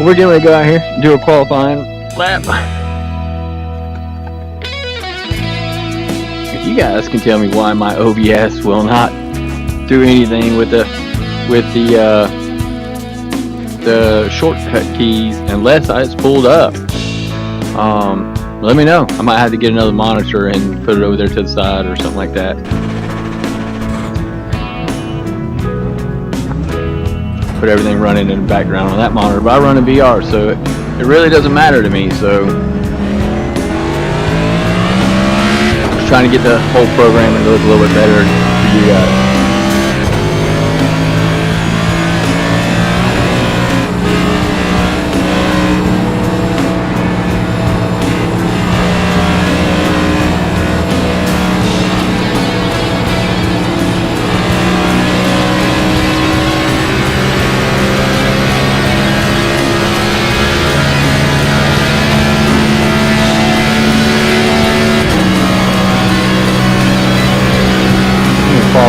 we're getting ready to go out here and do a qualifying lap. If you guys can tell me why my OBS will not do anything with the shortcut keys unless it's pulled up. Let me know. I might have to get another monitor and put it over there to the side or something like that. Put everything running in the background on that monitor, but I run a VR, so it really doesn't matter to me. So just trying to get the whole programming to look a little bit better for you guys.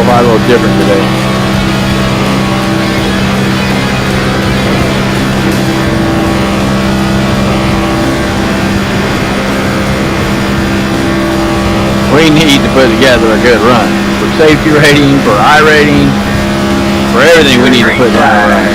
A little different today. We need to put together a good run for safety rating, for IRacing, for everything. We need to put down right.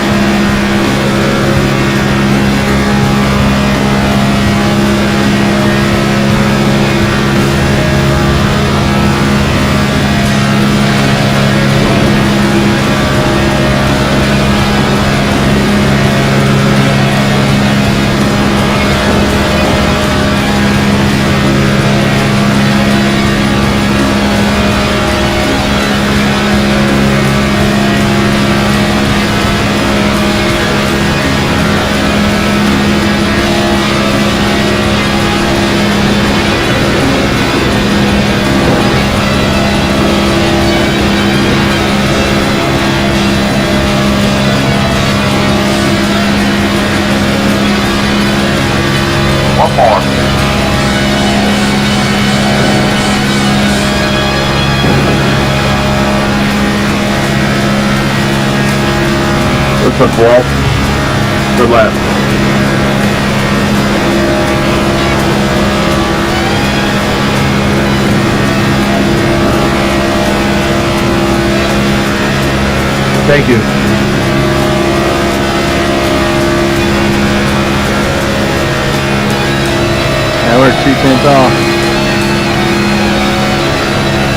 Good lap. Good lap. Thank you. Now we're 2/10 off.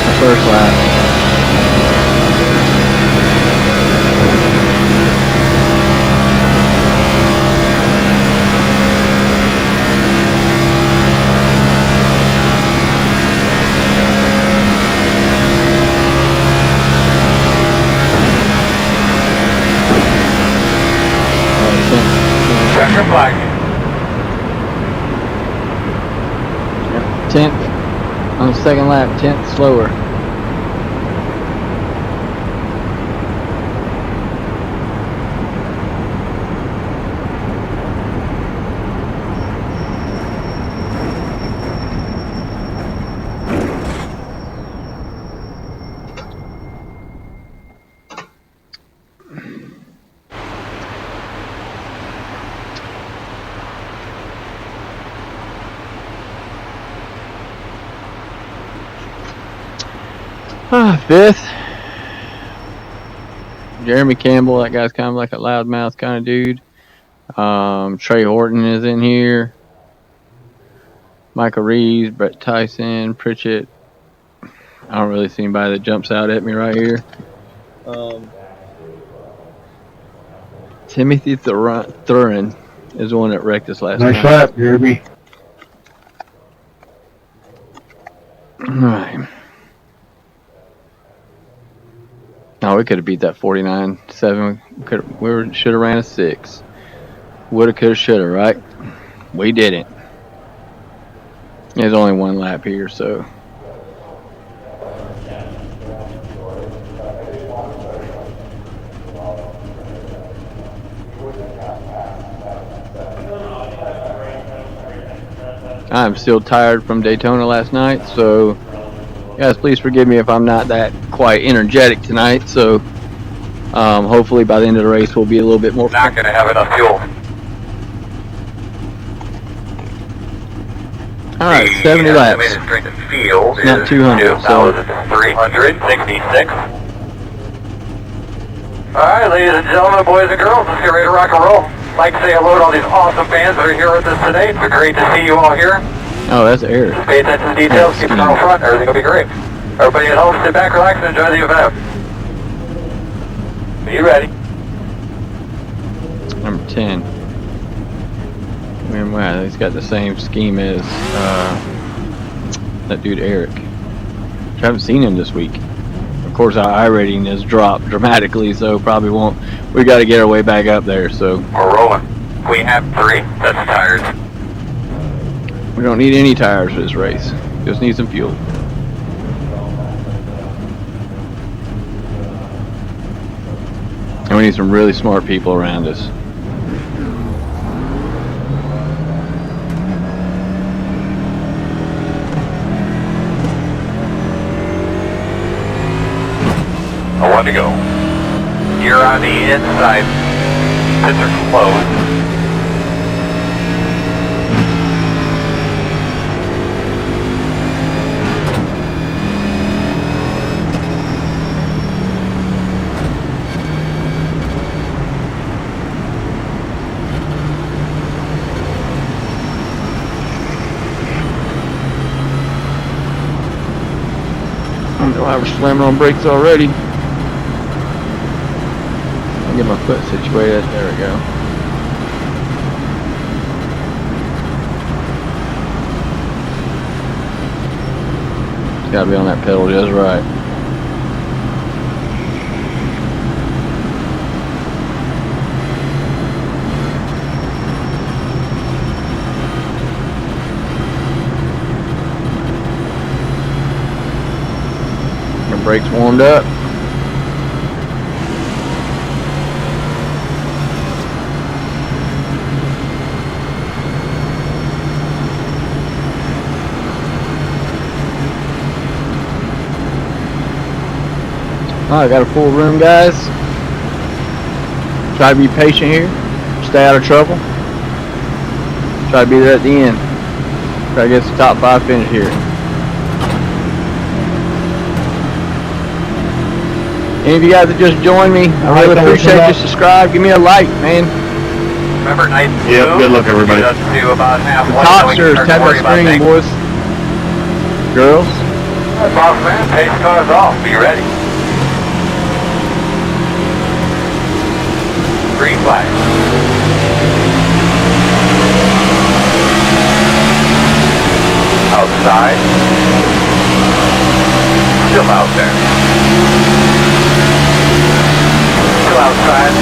The first lap. Checker flag. 10th on the second lap, 10th slower. Fifth, Jeremy Campbell. That guy's kind of like a loudmouth kind of dude. Trey Horton is in here. Michael Reeves, Brett Tyson, Pritchett. I don't really see anybody that jumps out at me right here. Timothy Thurin is the one that wrecked us last night. Nice lap, Jeremy. All right. Oh, we could have beat that 49.7. We should have ran a 6. Woulda, coulda, shoulda, right? We didn't. There's only one lap here, so. I'm still tired from Daytona last night, so guys, please forgive me if I'm not that quite energetic tonight. So hopefully by the end of the race we'll be a little bit more. Not going to have enough fuel. All right, 70 laps. Estimated strength of field Not is 200, so 2,366. Alright, ladies and gentlemen, boys and girls, let's get ready to rock and roll. I'd like to say hello to all these awesome fans that are here with us today. It's great to see you all here. oh, that's Eric. Just pay attention to details, keep it on front, everything will be great. Everybody at home, sit back, relax, and enjoy the event. Be ready. Number 10. Man, wow, he's got the same scheme as that dude Eric. I haven't seen him this week. Of course, our iRating has dropped dramatically, so probably won't. We got to get our way back up there. So We're rolling. We have 3. That's tires. we don't need any tires for this race. Just need some fuel. And we need some really smart people around us. I want to go. You're on the inside. Pits are closed. I was slamming on brakes already. I'll get my foot situated. There we go. It's got to be on that pedal just right. Brakes warmed up. I got a full room, guys. Try to be patient here. Stay out of trouble. Try to be there at the end. Try to get the top 5 finish here. Any of you guys that just joined me, I really appreciate you. Subscribe, give me a like, man. Remember, nice. Yep, good luck, everybody. Get us to about half. Topsters, tap that screen, boys. Girls. Boss man, pace cars off. Be ready. Green flag. Outside. Still out there. Still outside.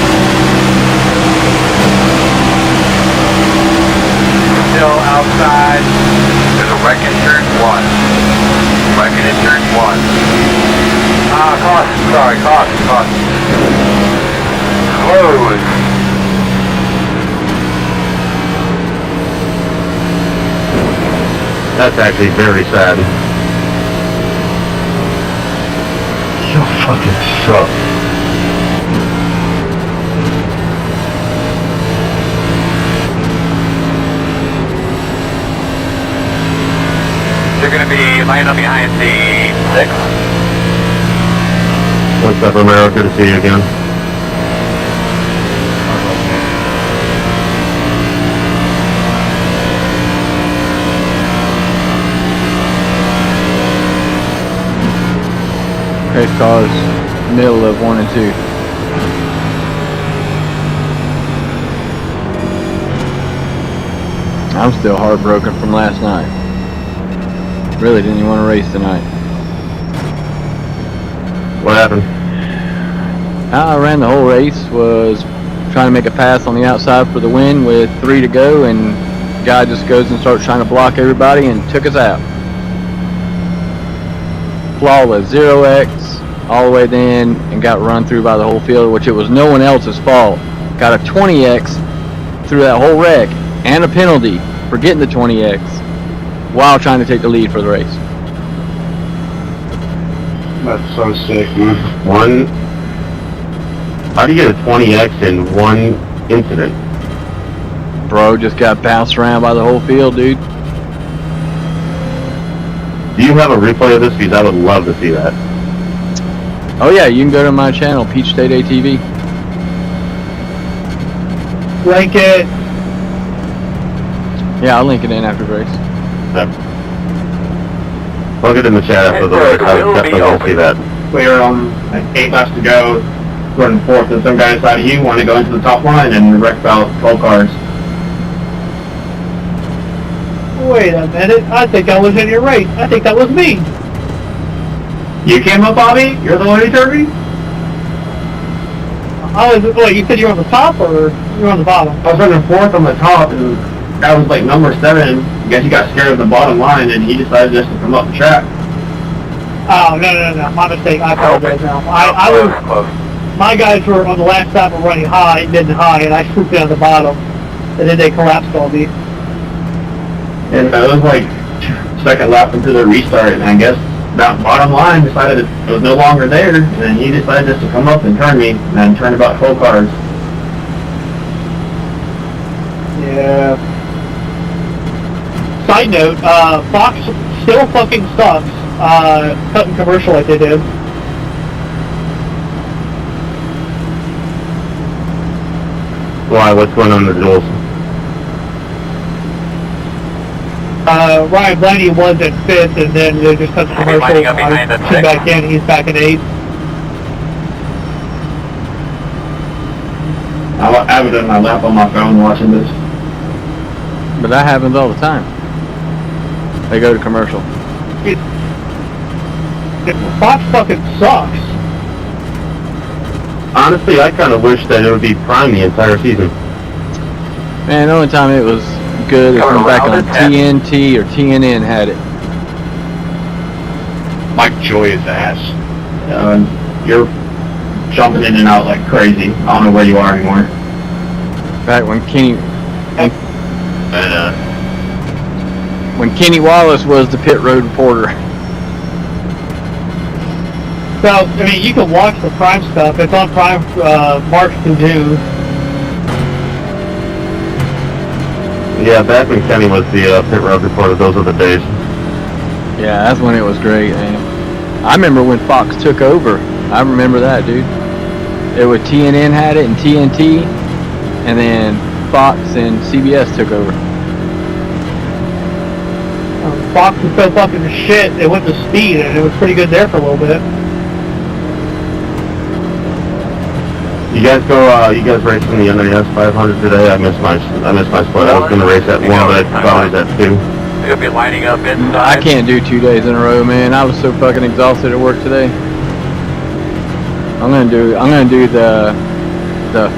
Still outside. There's a wreck in turn 1. Wrecking in turn 1. Caution. Sorry, caution. Close. That's actually very sad. You fucking suck. They're going to be lined up behind the 6. What's up, Romero? Good to see you again. Race cars, middle of 1 and 2. I'm still heartbroken from last night. Really didn't even want to race tonight. What happened? I ran the whole race, was trying to make a pass on the outside for the win with 3 to go, and guy just goes and starts trying to block everybody and took us out. Flawless, 0x, all the way then, and got run through by the whole field, which it was no one else's fault. Got a 20x through that whole wreck, and a penalty for getting the 20x while trying to take the lead for the race. That's so sick, man. How do you get a 20x in one incident? Bro just got bounced around by the whole field, dude. Do you have a replay of this? Because I would love to see that. Oh yeah, you can go to my channel, Peach State ATV. Link it. Yeah, I'll link it in after the race. Plug it in the chat after the race. I would definitely want to see that. We were on like 8 laps to go, running fourth, and some guy decided he wanted to go into the top line and wrecked about 12 cars. Wait a minute. I think I was in your race. I think that was me. You came up, Bobby? You're the one who turned me? Wait, you said you were on the top or you were on the bottom? I was running fourth on the top, and that was like number 7. I guess he got scared of the bottom line, and he decided just to come up the track. Oh, no. My mistake. I apologize now. I was... My guys were on the last stop were running high, mid and high, and I swooped down the bottom. And then they collapsed on me. And it was like second lap into the restart, and I guess that bottom line decided it was no longer there, and he decided just to come up and turn me, and then turn about 12 cars. Yeah. Side note, Fox still fucking sucks, cutting commercial like they did. Why? What's going on with the Jules? Ryan Blaney was at 5th, and then they just cut the commercial. lining up behind the Came back in, he's back at 8th. I have it in my lap on my phone watching this. But that happens all the time. They go to commercial. Fox fucking sucks. Honestly, I kind of wish that it would be Prime the entire season. Man, the only time it was good is Coming when back around on at 10. TNT or TNN had it. Mike Joy is ass. And you're jumping in and out like crazy. I don't know where you are anymore. Back when Kenny Wallace was the pit road reporter. So, I mean, you can watch the Prime stuff. It's on Prime March to June. Yeah, back when Kenny was the pit road reporter, those were the days. Yeah, that's when it was great, man. I remember when Fox took over. I remember that, dude. It was TNN had it and TNT, and then Fox and CBS took over. Fox was so fucking shit, it went to Speed, and it was pretty good there for a little bit. You guys go. You guys racing the NAS 500 today? I missed my split. I was going to race at 1, but I thought I was at 2. You'll be lining up inside. I can't do 2 days in a row, man. I was so fucking exhausted at work today. I'm gonna do the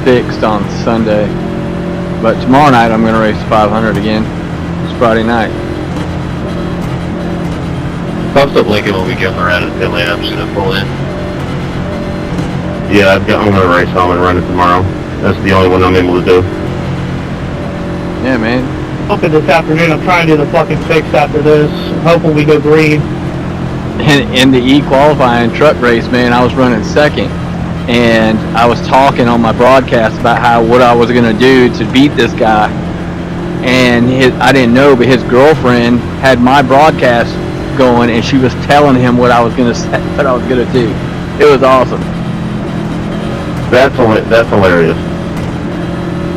fixed on Sunday, but tomorrow night I'm gonna race 500 again. It's Friday night. Post up Lincoln when we get around in pit lane. I'm just gonna pull in. Yeah, I'm going to race home and run it tomorrow. That's the only one I'm able to do. Yeah, man. Hoping this afternoon, I'm trying to do the fucking fix after this. I'm hoping we go green. In the E-qualifying truck race, man, I was running second, and I was talking on my broadcast about what I was gonna do to beat this guy, and I didn't know, but his girlfriend had my broadcast going, and she was telling him what I was gonna say, what I was gonna do. It was awesome. That's hilarious.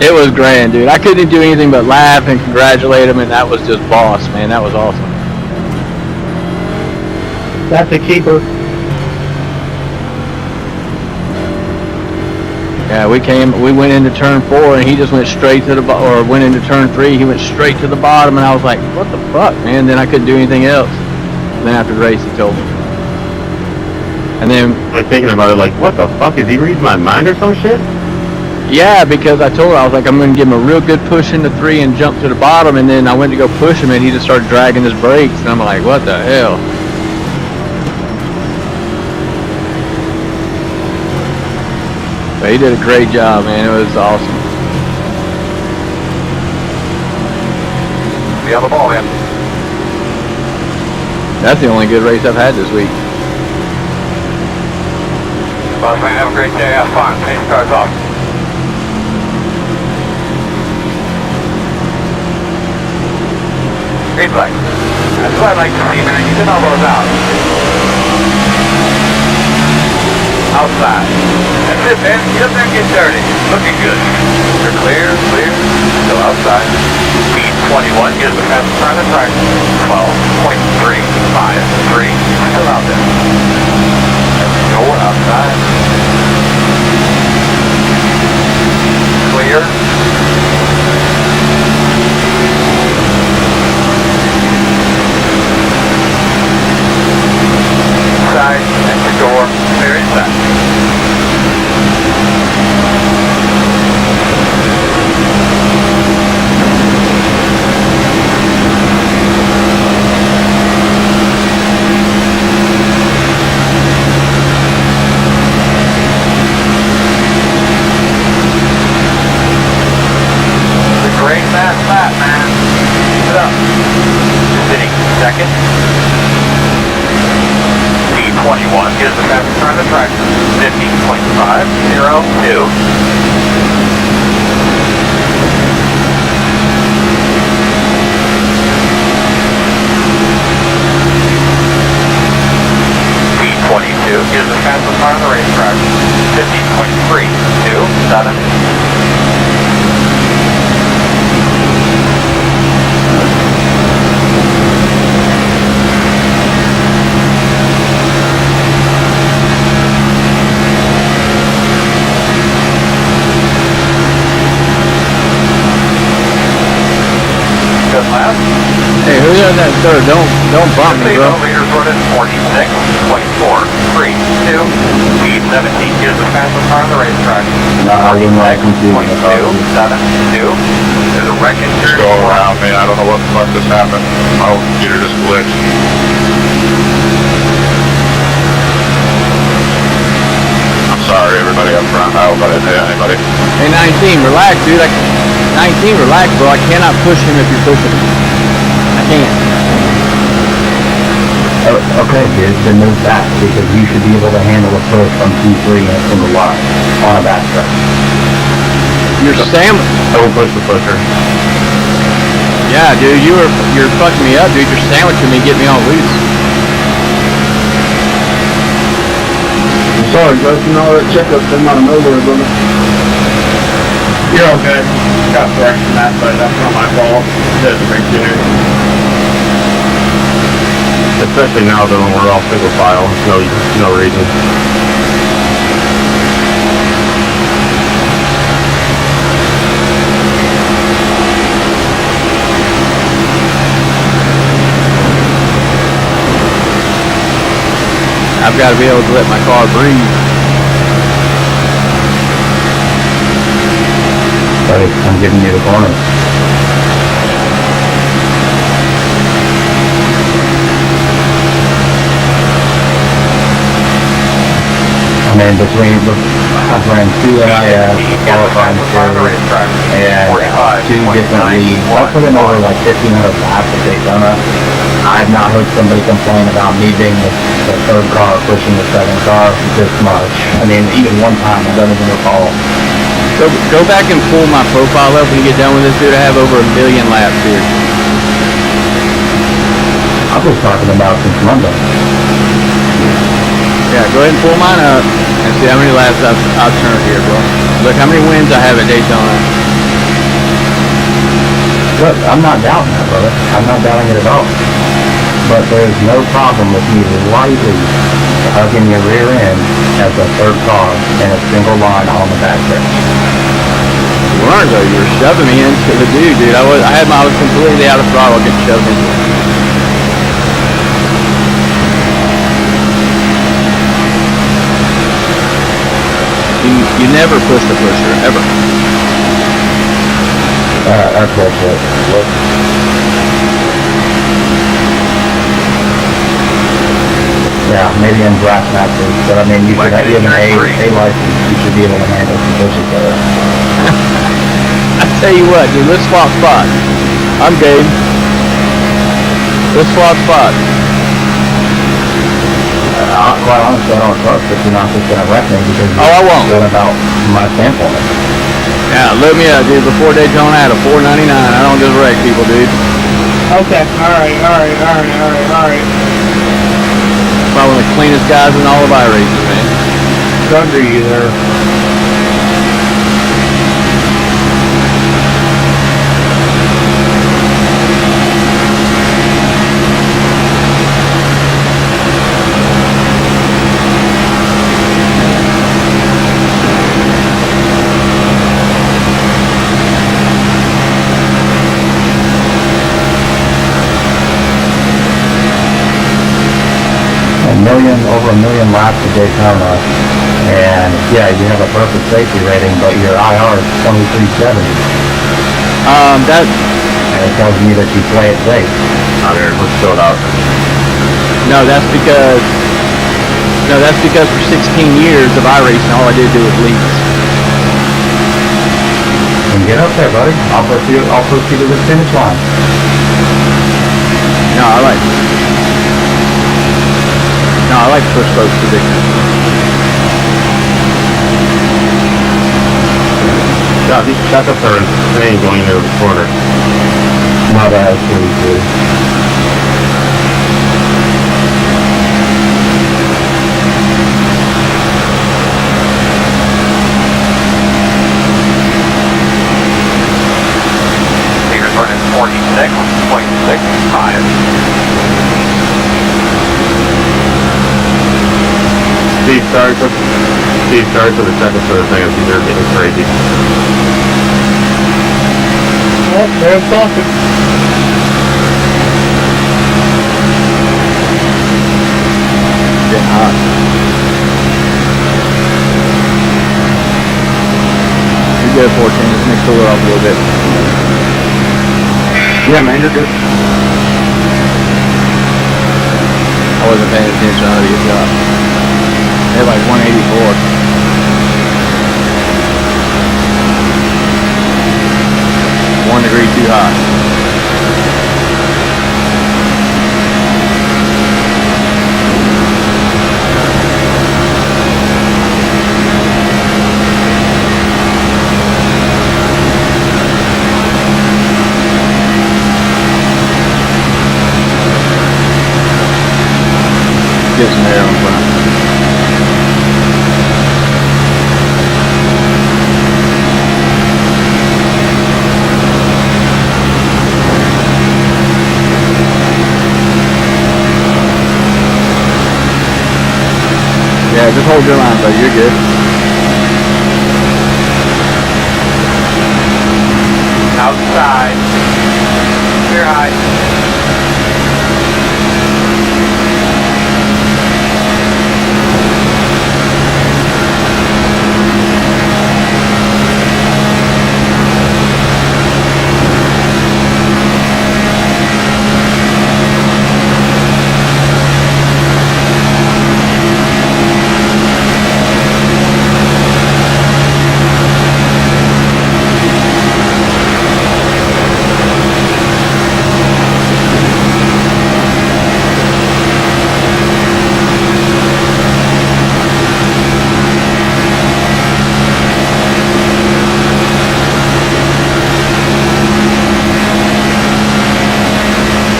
It was grand, dude. I couldn't do anything but laugh and congratulate him, and that was just boss, man. That was awesome. That's a keeper. Yeah, we went into turn 4, and he just went straight to the or went into turn 3. He went straight to the bottom, and I was like, "What the fuck, man?" Then I couldn't do anything else. And then after the race, he told me. And then I'm thinking about it like, what the fuck? Is he reading my mind or some shit? yeah, because I told her I was like, I'm gonna give him a real good push into 3 and jump to the bottom, and then I went to go push him, and he just started dragging his brakes, and I'm like, what the hell? But he did a great job, man. It was awesome. Be on the ball, man. That's the only good race I've had this week. Boss man, have a great day. Have fun. Pace cars off. Green flag. That's what I'd like to see, man. You get all those out. Outside. That's it, man. Get up there and get dirty. Looking good. You're clear, clear. Still outside. Speed 21 gives the fastest time of the track. 12.353. Still out there. There we go. We're outside. Clear. Inside. Exit door. Clear inside. Great fast lap, man. Keep it up. Sitting second. Speed 21 gives the fastest time of the track. 50.502. Speed 22 gives the fastest time of the racetrack. 50.327. Hey, who's on that third? Don't bump me, bro. Leaders running 46.432. Speed 17 gives the fastest car on the racetrack. No, I wouldn't like confusing the car. 46.272. There's a wreck injured. Go around, man. I don't know what the fuck just happened. My whole computer just glitched. I'm sorry, everybody up front. I hope I didn't hit anybody. Hey, 19, relax, dude. 19, relax, bro. I cannot push him if you're pushing him. I can't. Oh, okay, dude, then move back, because you should be able to handle a push from 2-3 and from the line on a backstretch. You're Don't push the pusher. Yeah, dude, you're fucking me up, dude. You're sandwiching me, getting me all loose. I'm sorry, Justin, all that checkup came out of nowhere, brother. You're okay. Got correction that, but that's not my fault. Didn't bring dinner. Especially now though when we're all single file. No reason. I've got to be able to let my car breathe. Buddy, I'm giving you the corner. I mean, I've ran 2 NIS, qualifying series, and 2 different leagues. I put in over like 1,500 laps at Daytona. I've not heard somebody complain about me being the third car pushing the second car this much. I mean, even one time I don't even recall. Go back and pull my profile up when you get done with this, dude. I have over 1 million laps here. I was talking about since Monday. Yeah, go ahead and pull mine up and see how many laps I've turned here, bro. Look how many wins I have at Daytona. Look, I'm not doubting that, brother. I'm not doubting it at all. But there's no problem with me lightly hugging your rear end as a third car in a single line on the backstretch. You weren't though. You were shoving me into the dude. I was completely out of throttle, getting shoved into it. You never push the pusher, ever. That's bullshit. Look. Yeah, maybe in brass matches, but I mean, you should have an A license. You should be able to handle some pushes better. I tell you what, dude, let's swap spots. I'm game. Let's swap spots. Quite honestly, I don't trust that you're not just going to wreck me because I won't. You're about my standpoint. Yeah, look me up, dude. Before Daytona, I had a $4.99. I don't just wreck people, dude. Okay, alright. Probably one of the cleanest guys in all of iRacing, man. Thunder you there. Over a million laps at Daytona, and yeah, you have a perfect safety rating, but your IR is 2370. That And it tells me that you play it safe. Out here, let's fill it out. no, that's because for 16 years of iRacing, all I did do was leads. And get up there, buddy. I'll push you to the finish line. No, I like to push folks to victory. Yeah, these backups are insane going into the corner. My bad, really good. Fingers running 46.65. Steve, sorry for the seconds for the thing. They're getting crazy. Well, there's something. Getting hot. You're good, 14. Just mix the lid off a little bit. Yeah, man, you're good. I wasn't paying attention. I already got hit like 184. One degree too hot. Get some air on front. Yeah, just hold your line, buddy. You're good. Outside. Clear high.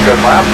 Good lap.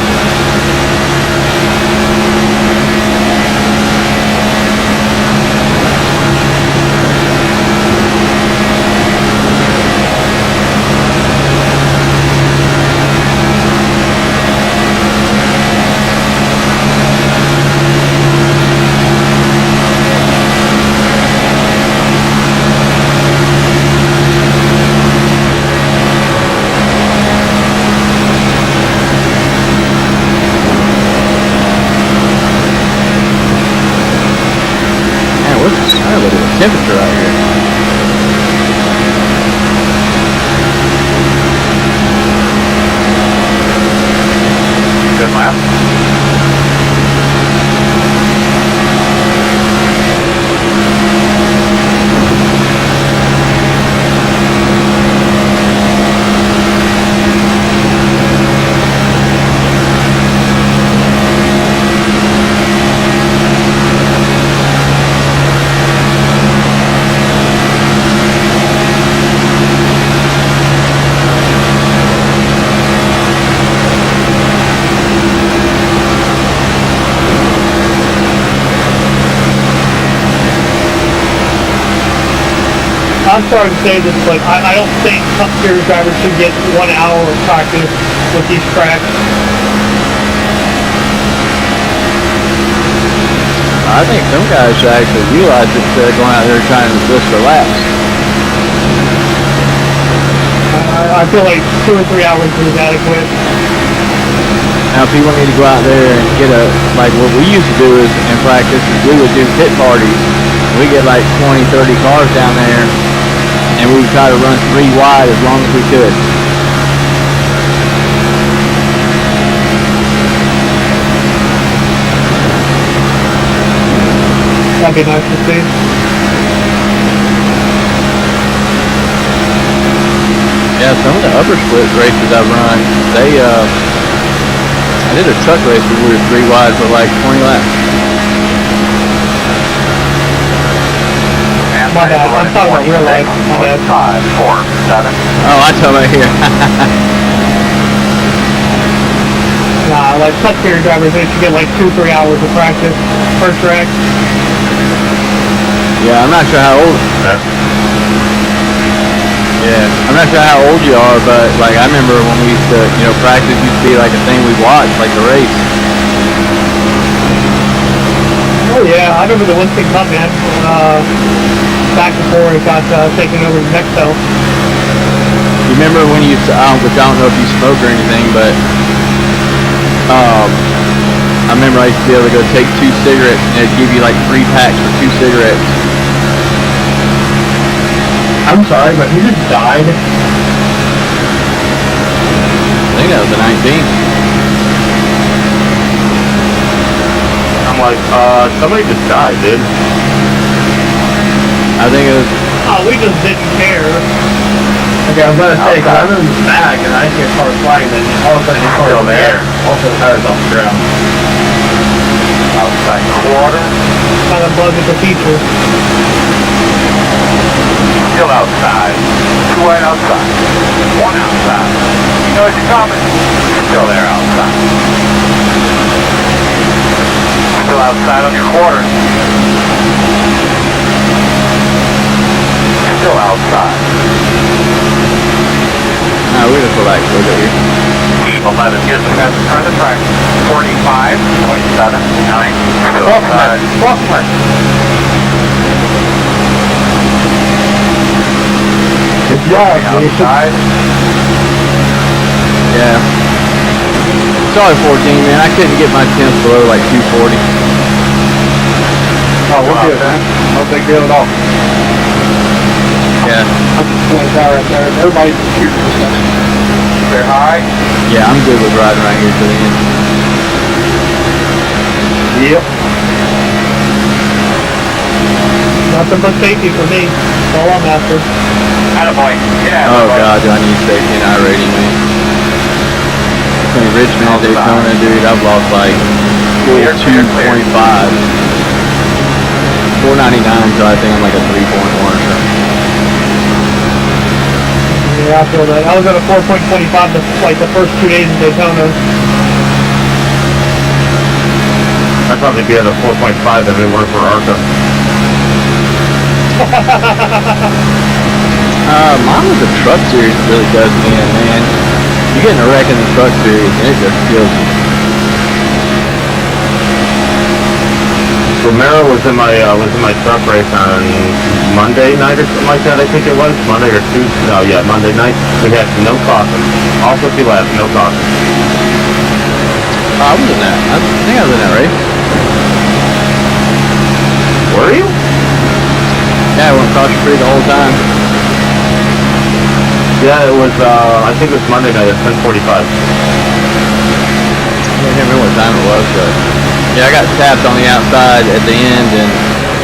I'm sorry to say this, but I don't think Cup Series drivers should get 1 hour of practice with these tracks. I think some guys should actually utilize it instead of going out there trying to list for laps. I feel like 2 or 3 hours is adequate. Now, people need to go out there and get like what we used to do is in practice is we would do pit parties. We get like 20, 30 cars down there, and we would try to run 3 wide as long as we could. That'd be nice to see. Yeah, some of the upper split races I've run, I did a truck race where we were 3 wide for like 20 laps. My bad, I'm talking about real life. My bad. 5, 4, 7. Oh, I talking about here. Nah, like Cup Series drivers, they should get like 2-3 hours of practice per track. Yeah, I'm not sure how old. Yeah, I'm not sure how old you are, but like I remember when we used to, practice used to be like a thing we watched, like the race. Oh yeah, I remember the 1-6 Cup, man. Back before it got taken over to Mexico. You remember when you used to, which I don't know if you smoke or anything, but I remember I used to be able to go take 2 cigarettes and they'd give you like 3 packs for 2 cigarettes. I'm sorry, but he just died. I think that was the 19th. I'm like, somebody just died, dude. I think it was. Oh, we just didn't care. Okay, I was gonna say, because I'm in the bag and I see a car flying, and all of a sudden the car over there. Also, the tires off the ground. Outside quarter. Kind of bugging the people. Still outside. 2 wide outside. 1 outside. You know it's coming. Still there outside. Still outside on your quarter. Still outside. No, we just go back to it here. 11 gives the fastest car in the track. 45, 27, 9. Still outside. Good job, Outside. Yeah. Sorry, 14, man. I couldn't get my temps below like 240. Oh, we're good, man. No big deal at all. Yeah. I'm just going down right there. Everybody's shooting for stuff. They're high. Yeah, I'm good with riding right here to the end. Yep. Nothing but safety for me. That's all I'm after. Attaboy. Yeah. Oh god, do I need safety and iRating, man. Between Richmond and Daytona, dude, I've lost like 2.5. 499, so I think I'm like a 3.1 or something. Yeah, I feel that. I was at a 4.25 like the first 2 days in Daytona. I'd probably be at a 4.5 if it weren't for ARCA. Mine was the truck series that really does me in, man. You get in a wreck in the truck series and it just kills you. Romero was in my truck race on Monday night or something like that. I think it was Monday or Tuesday. No, yeah, Monday night. We had no caution. All 50 laps, no caution. I was in that. I think I was in that race. Were you? Yeah, I went caution free the whole time. Yeah, it was. I think it was Monday night at 10:45. I can't remember what time it was, but yeah, I got tapped on the outside at the end, and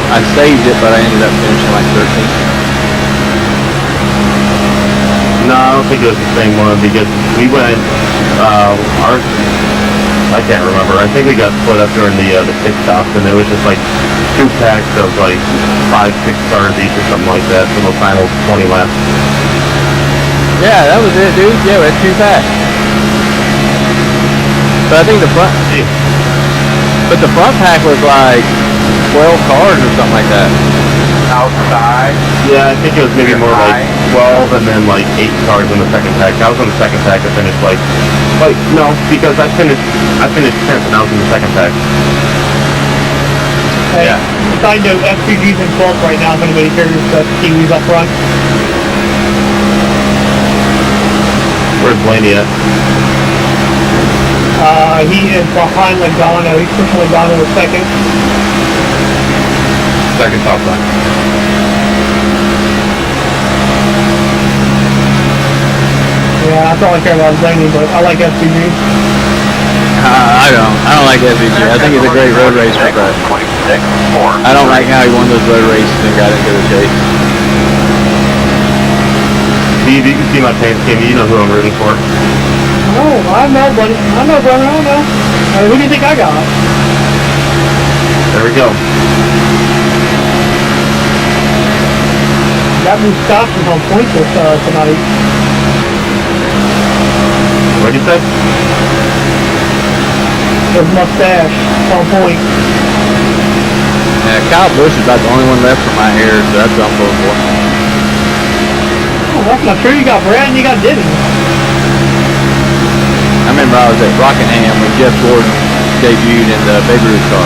I saved it, but I ended up finishing like 13th. No, I don't think it was the same one because we went. I can't remember. I think we got split up during the pit stops, and it was just like 2 packs of like 5, 6 cars each or something like that for the final 20 laps. Yeah, that was it, dude. Yeah, we had 2 packs. But I think the front pack was like 12 cars or something like that. I outside. Yeah, I think it was maybe more like 12 and then like 8 cars in the second tag. I was on the second tag. I finished like no, because I finished 10th and I was in the second tag. Hey, Yeah. side note, FPG's in 12th right now, if anybody cares, Kiwi's up front. Where's Blaney at? He is behind Logano. He's pushing Logano to second. Second top line. Yeah, that's all I care about is Blaney, but I like FPG. I don't like SVG. I think he's a great road racer, but I don't like how he won those road races and got into the chase. Steve, you can see my pants, Kimmy. You know who I'm rooting for. Oh, I know, buddy. I know, brother. I know. Who do you think I got? There we go. That Mustafa's on points tonight. What'd you say? His mustache on point. Yeah, Kyle Busch is about the only one left for my hair, so that's what I'm voting for. Oh, that's not true. You got Brad and you got Diddy. I remember I was at Rockingham when Jeff Gordon debuted in the Baby Ruth car.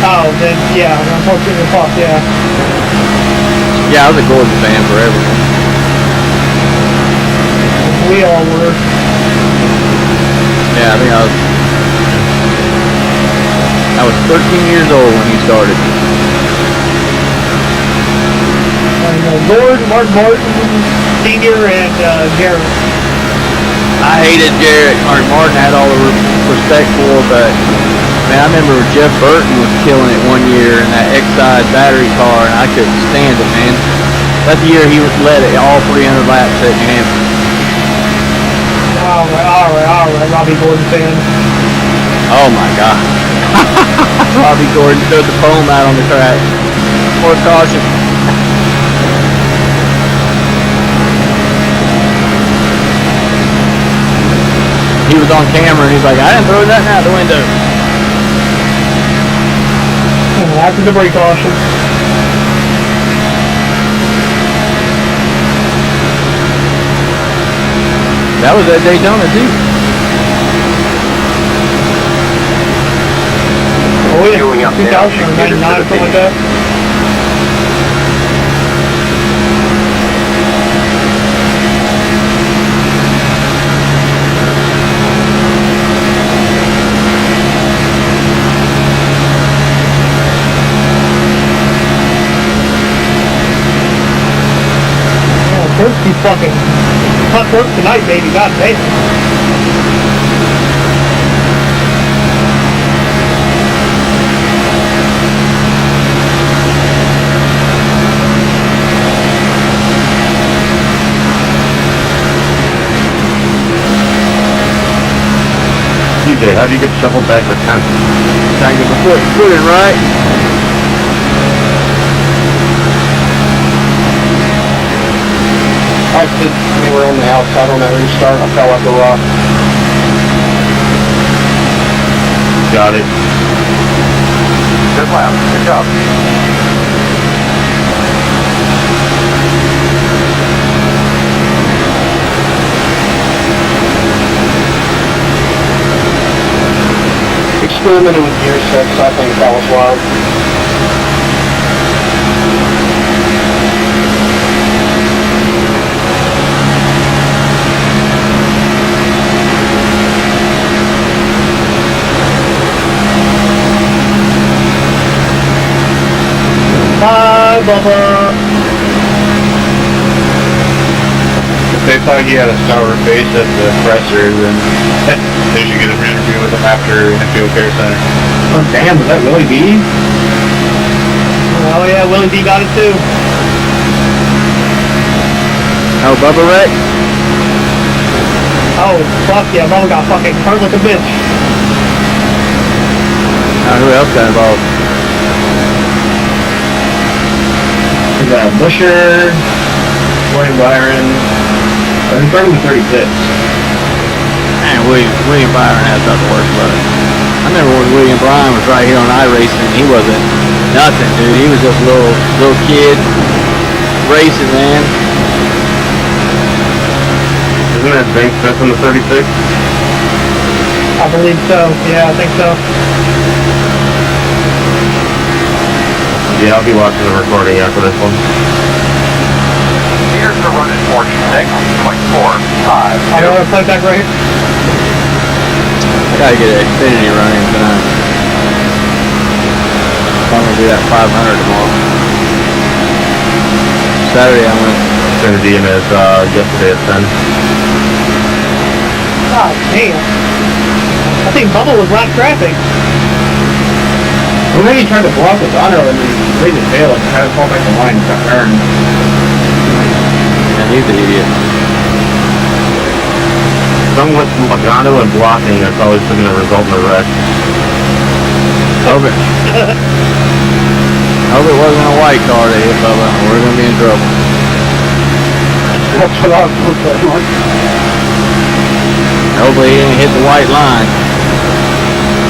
Oh, then, yeah. I'm supposed to talk, yeah. Yeah, I was a Gordon fan forever. We all were. Yeah, I think I was 13 years old when he started. Gordon, Martin, Senior, and Garrett. I hated Jarrett. Martin had all the respect for, but man, I remember Jeff Burton was killing it one year in that Exide battery car, and I couldn't stand it, man. That's the year he led it all 300 laps at New Hampshire. All right, Robbie Gordon fan. Oh my God. Robbie Gordon threw the foam out on the track. For caution. He was on camera and he's like, I didn't throw nothing out the window. After the brake caution. That was at Daytona too. Oh yeah, Queuing up now. 2099, something like that. First he fucking cut work tonight, baby. God damn. TJ, how do you get shuffled back to 10th? Trying to get my foot in right. I stood anywhere on the outside on that restart. I fell like a rock. Got it. Good lap. Good job. Experimenting with gear sets, I think that was wild. Bye, Bubba. If they thought he had a sour face at the presser, then they should get an interview with him after Infield Care Center. Oh, damn, was that Willie B? Oh yeah, Willie D got it too. Oh, Bubba wreck? Oh, fuck yeah, Bubba got fucking hurt like a bitch. Who else got involved? We got Busher, William Byron. I think 30 to 36. Man, William Byron has not the worst luck. I remember when William Bryan was right here on iRacing. He wasn't nothing, dude. He was just a little kid racing, man. Isn't that Zane Smith in the 36? I believe so. Yeah, I think so. Yeah, I'll be watching the recording after this one. Here's the run at 46.4. I'm going to play back right here. I gotta get an Xfinity running tonight. I'm gonna do that 500 tomorrow. Saturday I went. Xfinity in it yesterday at 10. God damn. I think Bubba was last traffic. Well, then he tried to block with Otto and then laid his tail and tried to fall back the line and got turned. Man, he's an idiot. Something with Logano and blocking that's always going to result in a wreck. Hope it wasn't a white car that hit Bubba. We're gonna be in trouble. That's what I was going. Hopefully he didn't hit the white line.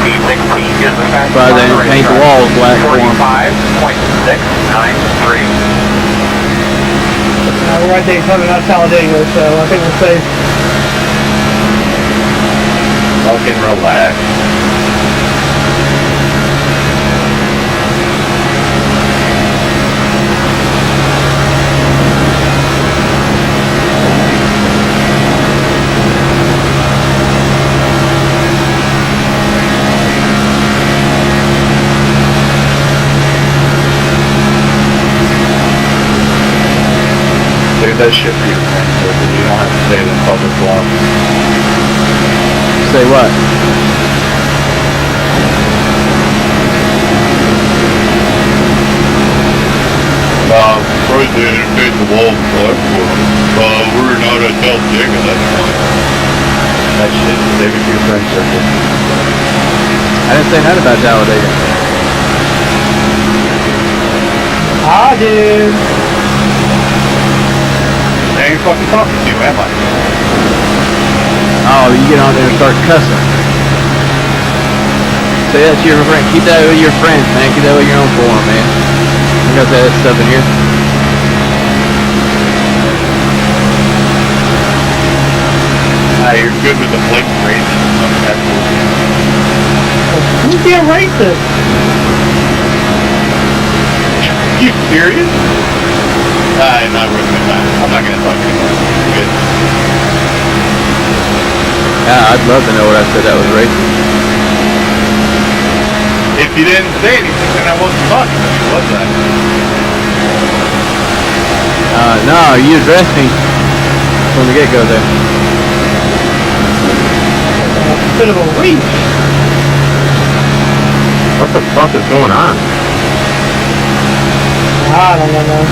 P16 is the fastest But they car on the paint the racetrack. walls black for him. 45.693. We're at Daytona, not Talladega, so I think we're safe. Fucking relax. Save that shit for your friends, so that you don't have to say it in public law. Say what? Probably they didn't paint the walls black for them. We're not at Talladega, that's fine. That shit, save it for your friends, circle. I didn't say nothing about Talladega. I did. I ain't fucking talking to you, am I? Oh, you get on there and start cussing. Say that to your friend. Keep that with your friends, man. Keep that with your own forum, man. You got that stuff in here. You're good with the blatant racing and stuff, that's cool. Who's being racist? You serious? I'm not worth my time. I'm not gonna talk anymore. Good. Yeah, I'd love to know what I said that was racist. If you didn't say anything, then I wasn't talking to you, was I? No, you addressed me from the get-go there. Bit of a reach. What the fuck is going on? I don't know.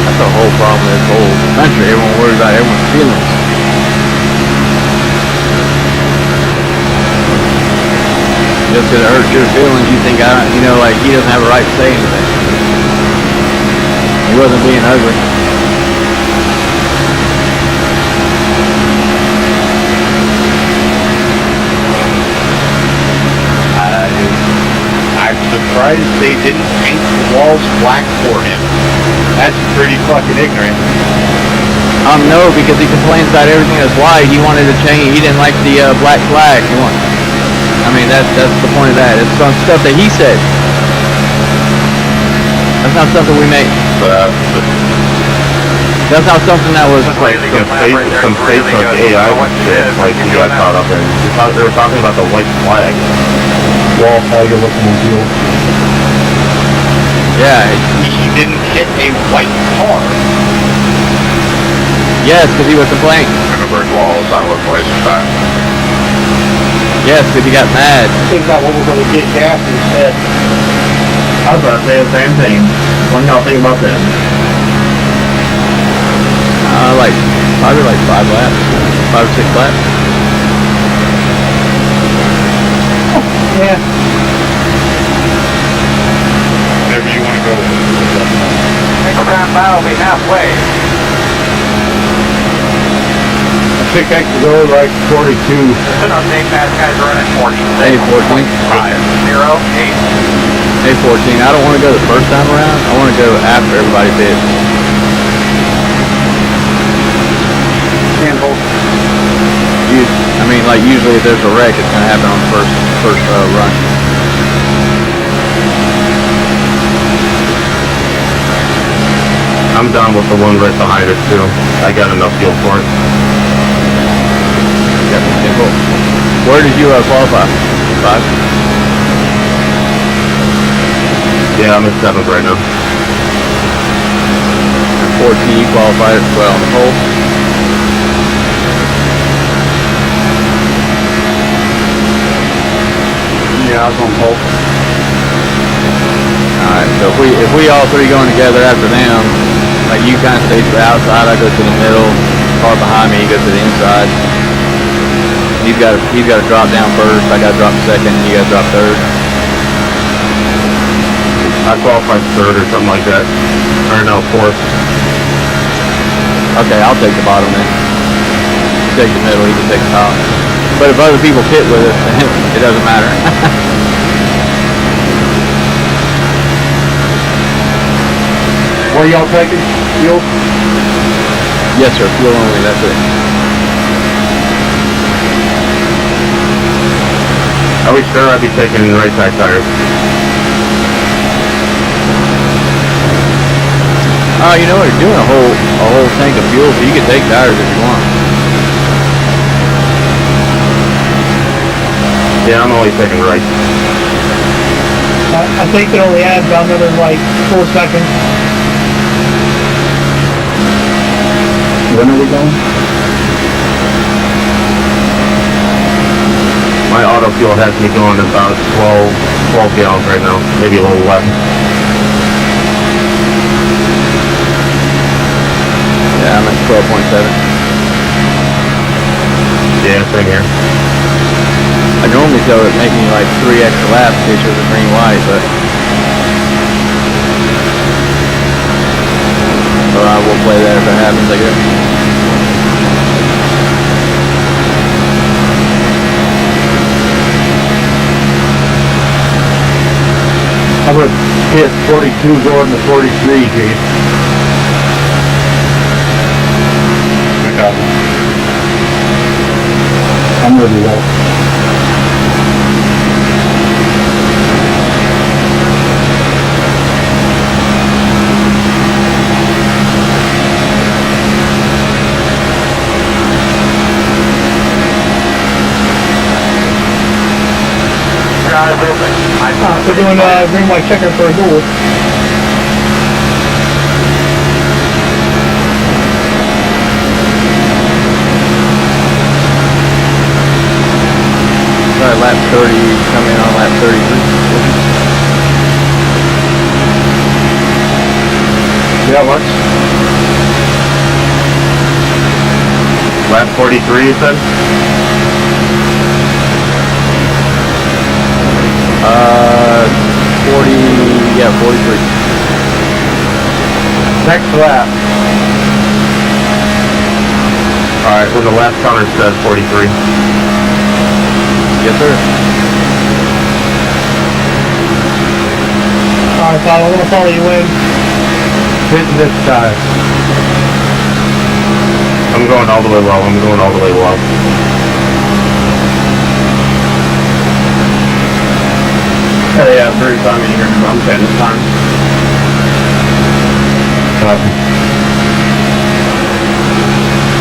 That's the whole problem with this whole country. Everyone worries about everyone's feelings. Just because it hurts your feelings, you think, like he doesn't have a right to say anything. He wasn't being ugly. I'm surprised they didn't paint the walls black for him. That's pretty fucking ignorant. No, because he complains about everything that's white. He wanted to change. He didn't like the black flag. That's the point of that. It's some stuff that he said. That's not something we made. That's not something that was Like some Facebook AI shit, like you got caught up in. They were talking about the white flag. Wall flag you're looking at you. Yeah. He didn't hit a white car. Yes, because he was complaining. Brick walls, I look twice as fast. Yes, because he got mad. Think about what we're going to get gas instead. I was about to say the same thing. What do y'all think about that? Probably like 5 laps, 5 or 6 laps. Yeah. Whatever you want to go with. Next time by will be halfway. pickaxe is over like 42. An update, fast guys running 46. A14. 508. A14. I don't want to go the first time around. I want to go after everybody pits. I mean, like usually if there's a wreck, it's gonna happen on the first run. I'm done with the one right behind us too. I got enough fuel for it. Yep. Okay, cool. Where did you qualify? 5? Yeah, I'm in 7th right now. 14, you qualified as well on the pole. Yeah, I was on pole. Alright, so if we all three going together after them, like you kind of stay to the outside, I go to the middle, car behind me, you go to the inside. He's got to drop down first, I got to drop second, and you got to drop third. I qualified 3rd or something like that. Or no, 4th. Okay, I'll take the bottom then. You take the middle, he can take the top. But if other people pit with us, then it doesn't matter. What are y'all taking? Fuel? Yes, sir. Fuel only. That's it. Are we sure I'd be taking right side tires? You know what? You're doing a whole tank of fuel, so you can take tires if you want. Yeah, I'm only taking right. I think it only adds about another like 4 seconds. When are we going? My auto fuel has me going about 12 gallons right now, maybe a little less. Yeah, I'm at 12.7. Yeah, same here. I normally tell it make me like 3 extra laps in case there's a green light, but so I will play that if it happens, I guess. I'm gonna hit 42 going to 43, Chief. I'm ready to go. We're doing green light checker for a goal. Sorry, lap 30, come in on lap 33. Yeah, what? Lap 43, you said? 40, yeah, 43. Next lap. Alright, when the lap counter says 43. Yes, sir. Alright, Todd, I'm gonna follow you in. Hitting this side. I'm going all the way low, I'm going all the way low. Yeah, 35 in here, I'm 10 this time. Copy.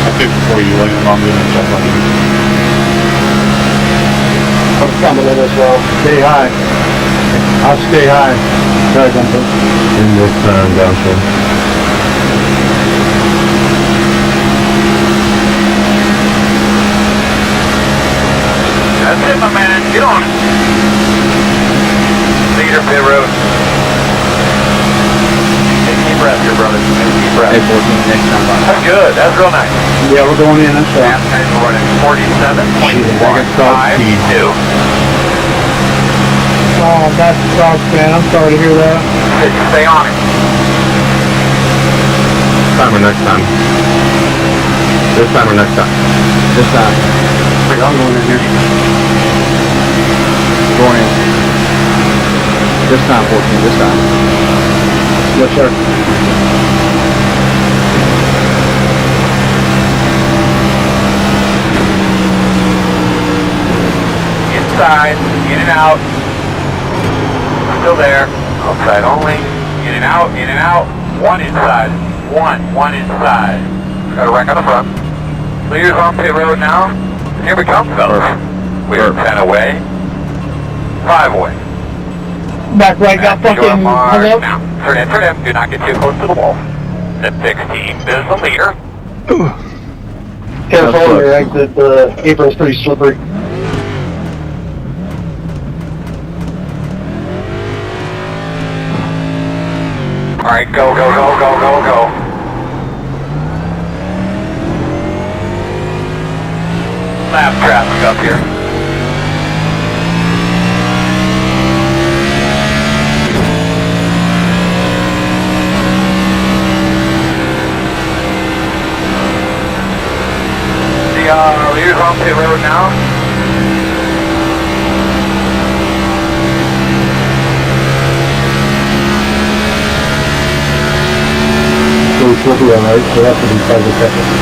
I think before you land on me and jump on you. I'm coming in as well. Stay high. I'll stay high. Sorry, Gunther. In this downstream. That's it, my man. Get on it. Leader pit road. Take a deep breath here, brother. Take a deep breath. A14 next time. That's good. That's real nice. Yeah, we're going in. That's Fast guys are running 47.152. Oh, that sucks, man. I'm sorry to hear that. Stay on it. Timer next time. This time or next time? This time. I'm going in here. Going in. This time, 14. This time. Yes, sir. Inside, in and out. Still there. Outside only. In and out, in and out. One inside. One inside. Got a wreck on the front. Clears on pit road now. Here we come, fellas. We're 10 away. 5 away. Back right, got Back to our fucking mark hung up. now. Turn in. Do not get too close to the wall. At 16 is the leader. Careful, your exit, apron's pretty slippery. Alright, go. Lap traffic up here. The leader's on pit road now. So it's slippery, alright, so that should be 5 seconds.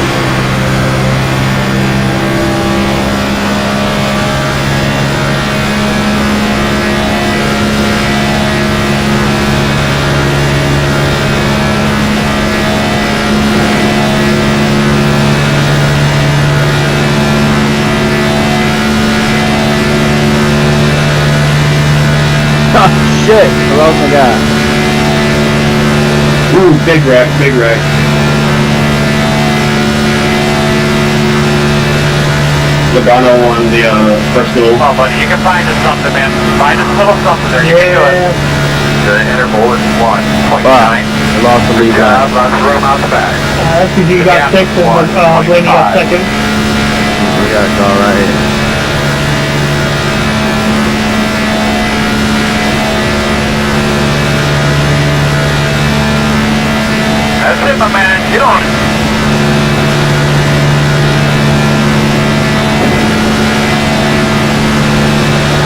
Oh, shit. I lost my guy. Ooh, big wreck. Logano on the first duel. Oh, buddy, you can find us something, man. Find us a little something there. You can do it. The interval is 1.9. Wow. I lost the lead Job, line. runs room out the back. SPG got 6 and Blaney got 2nd. We got a car right here. That's it, my man. Get on it.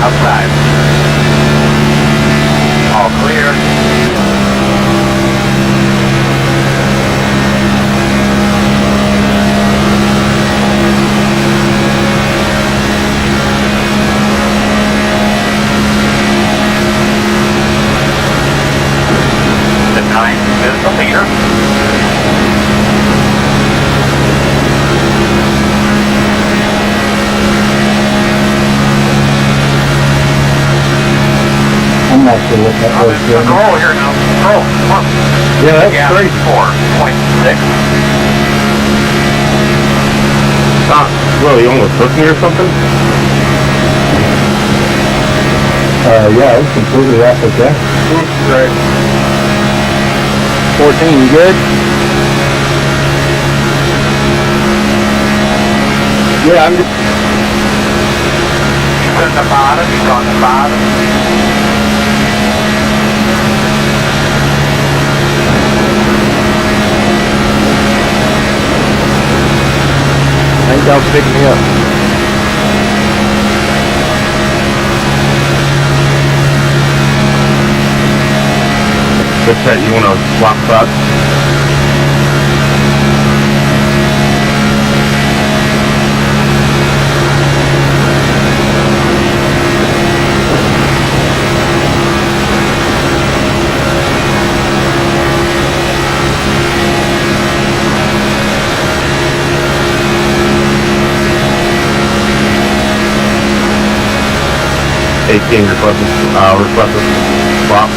Outside. All clear. The 9 is the leader. I'm not sure what that was doing. Roll here now. Roll. Come on. Yeah, that's Yeah, great. 4.6. Well, you almost took me or something? Yeah, it's completely off the deck. Right. 14, you good? Yeah, I'm just... He's on the bottom. He's on the bottom. I think y'all picking me up. Good set, you wanna swap spots? Requested swap.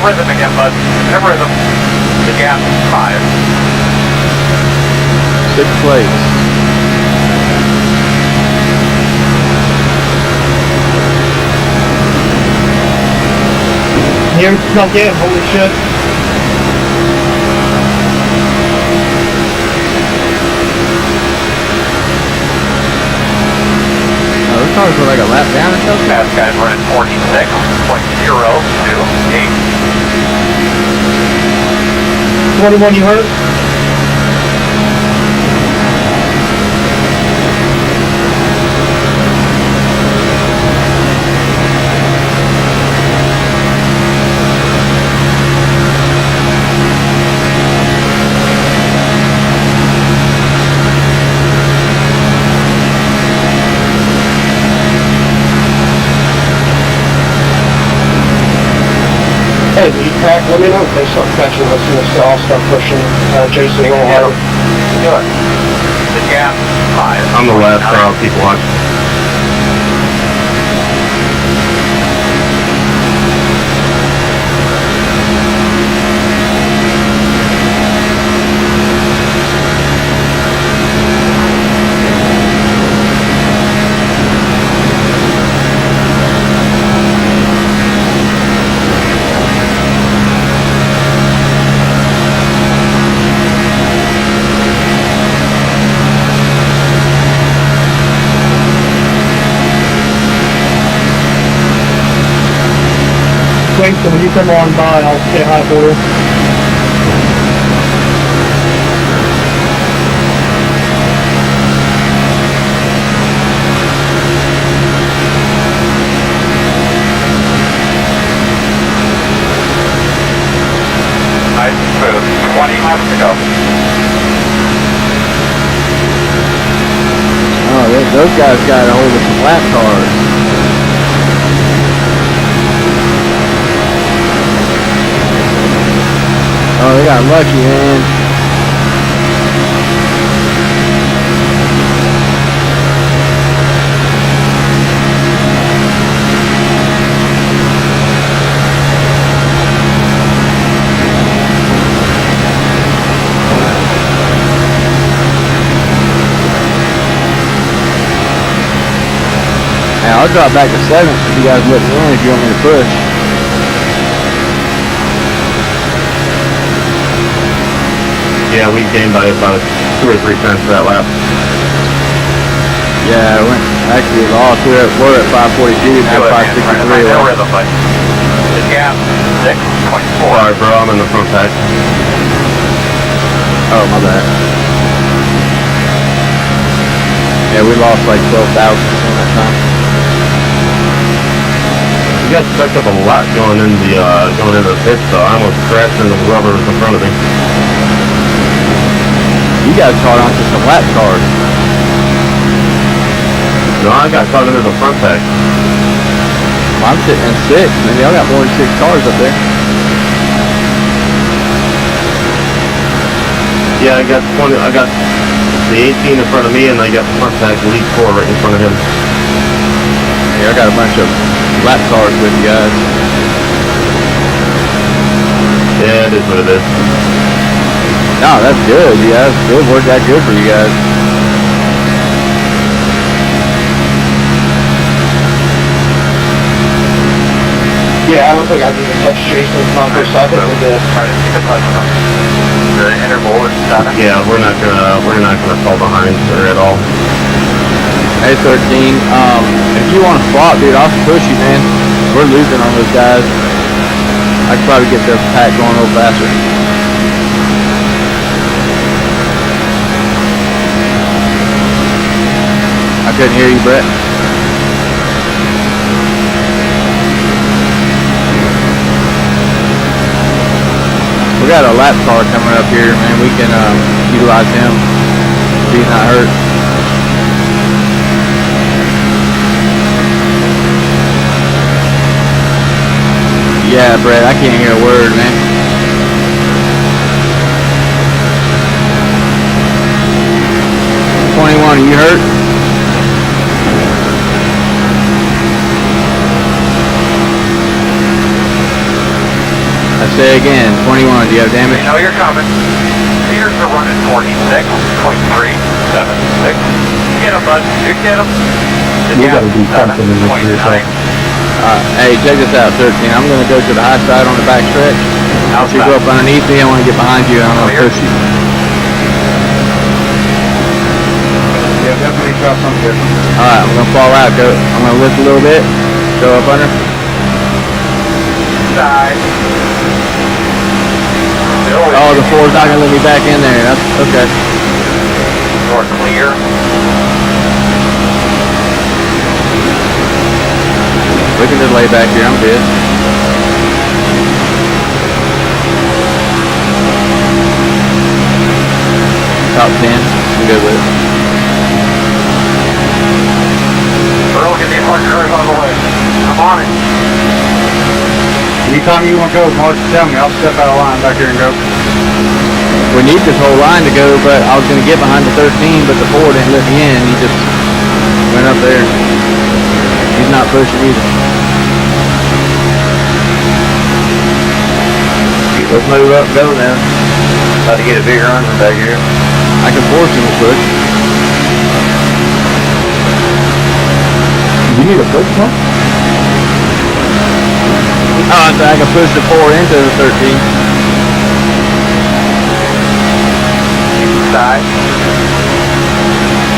Rhythm again, bud. Rhythm. The gap is 5. 6th place. Here snuck in, holy shit. those fast guys running 46.028. 21 you heard? Hey, Pat, let me know if they start catching us and I'll start pushing Jason a little harder. Do it. The gap, 5. I'm the last car, I'll keep watching. Wait, so when you come on by, I'll say hi for you. Nice and smooth. 20 laps to go. Oh, those guys got a hold of some lap cars. Oh, they got lucky, man. Now, I'll drop back to 7th if you guys let me in if you want me to push. Yeah, we gained by about 2 or 3 tenths that lap. Yeah, actually lost. We're at 542, now 563. No rhythm, but the gap, 6.4. Sorry, bro, I'm in the front pack. Oh, my bad. Yeah, we lost like 12,000 that time. You guys picked up a lot going into the pits, so I almost crashed into the rubber in front of me. You guys caught on to some lap cars. No, I got caught into the front pack. I'm sitting in 6. Man, y'all got more than 6 cars up there. Yeah, I got the 18 in front of me, and I got the front pack lead 4 right in front of him. Yeah, I got a bunch of lap cars with you guys. Yeah, it is what it is. No, that's good. Yeah, that's good. Worked that good for you guys. Yeah, I don't think I've even touched Jason's number, so I think we're good. Try to keep it touch them. The interval is 7. Yeah, we're not gonna fall behind her at all. Hey, 13. If you want to swap, dude, I'll push you, man. We're losing on those guys. I could probably get the pack going a little faster. I couldn't hear you, Brett. We got a lap car coming up here, man. We can utilize him if he's not hurt. Yeah, Brett, I can't hear a word, man. Are you hurt? I say again, 21, do you have damage? You know you're coming. Meters are running 46.376. Get him, bud. You get him. We gotta do something in this year, so. Hey, check this out, 13. I'm going to go to the high side on the back stretch. Once you go up underneath me, I want to get behind you and I'm going to push you. Yeah, definitely try something different. Alright, I'm gonna fall out. I'm gonna lift a little bit. Go up under. Side. Oh, the 4's not gonna let me back in there. That's okay. You're clear. We can just lay back here. I'm good. Top 10. I'm good with it. Earl, get the front curve on the way. I'm on it. Anytime you want to go, Mark, tell me. I'll step out of line back here and go. We need this whole line to go, but I was going to get behind the 13, but the 4 didn't let me in. He just went up there. He's not pushing either. Let's move up and go now. Try to get a bigger run from back here. I can force him to push. You need a push, huh? Oh, so I can push the 4 into the 13. Side.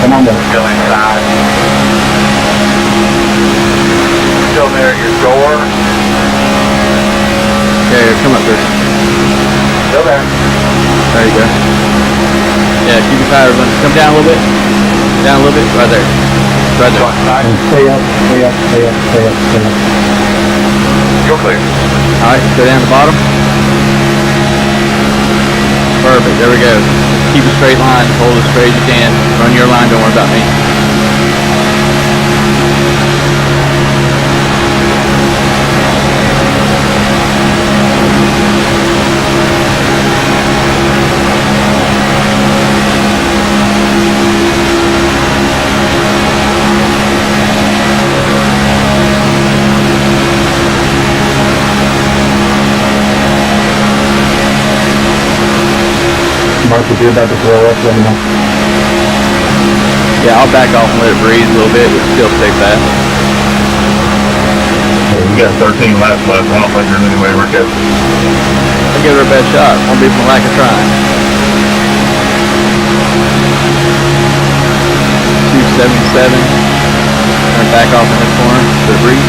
Come on then. Still inside. Still there at your door. Okay, come up there. Still there. There you go. Yeah, keep your tires on. Come down a little bit. Down a little bit. Right there. Right there. Side. And stay up, stay up, stay up, stay up, stay up. You're clear. Alright, go down to the bottom. Perfect, there we go. Keep a straight line, hold as straight as you can. Run your line, don't worry about me. Mark, if you're about to throw up, let me know. Yeah, I'll back off and let it breathe a little bit, but still stay fast. We got 13 laps left. I don't think there's any way we're good. I'll give her a best shot. Won't be from lack of trying. 277. Gonna back off in this corner. Let it breathe.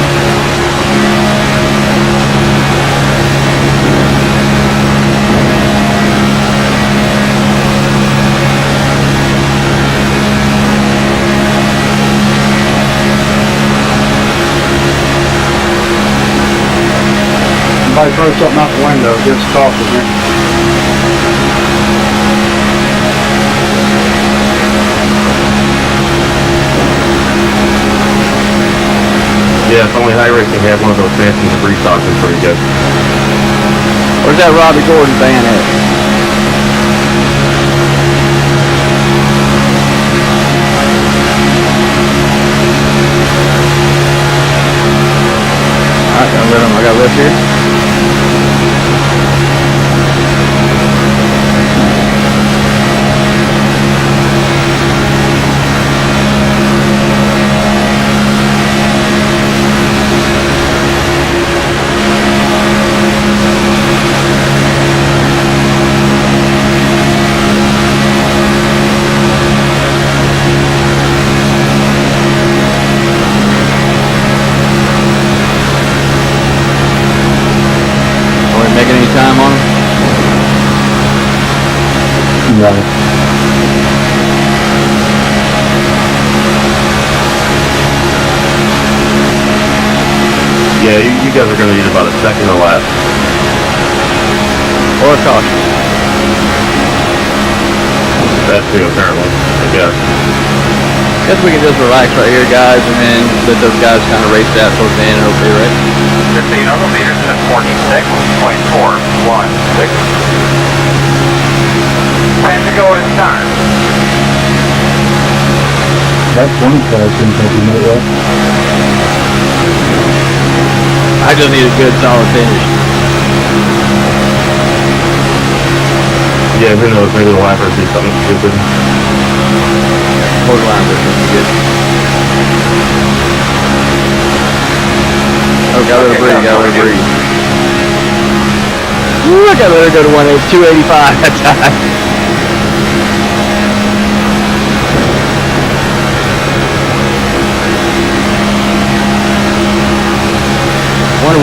Somebody throw something out the window. Get us coffee here. Yeah, if only IRacing had one of those fancy debris stocks, it's pretty good. Where's that Robbie Gordon van at? Alright, gonna let him. I got a lift here. Making any time on him? No. Yeah, you guys are going to need about a second or lap. Or a caution? That too, apparently. I guess. Guess we can just relax right here, guys, and then let those guys kind of race out towards the end and hopefully right. 15 other meters at 46.416. Time to go in time. That 20 car seems like you know that. I just need a good solid finish. Yeah, who knows, maybe the lappers do something stupid. Borderline, but it's good. Oh, gotta let it breathe, gotta let it breathe. Ooh, I gotta let it go to 285 that time.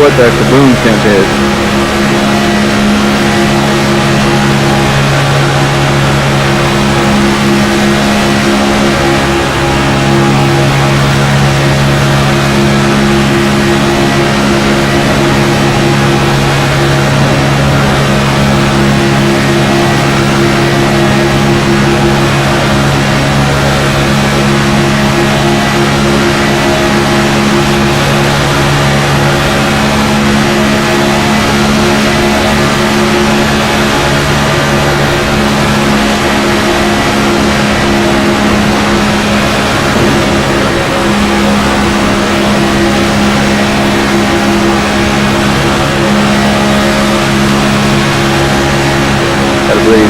what the kaboom temp is.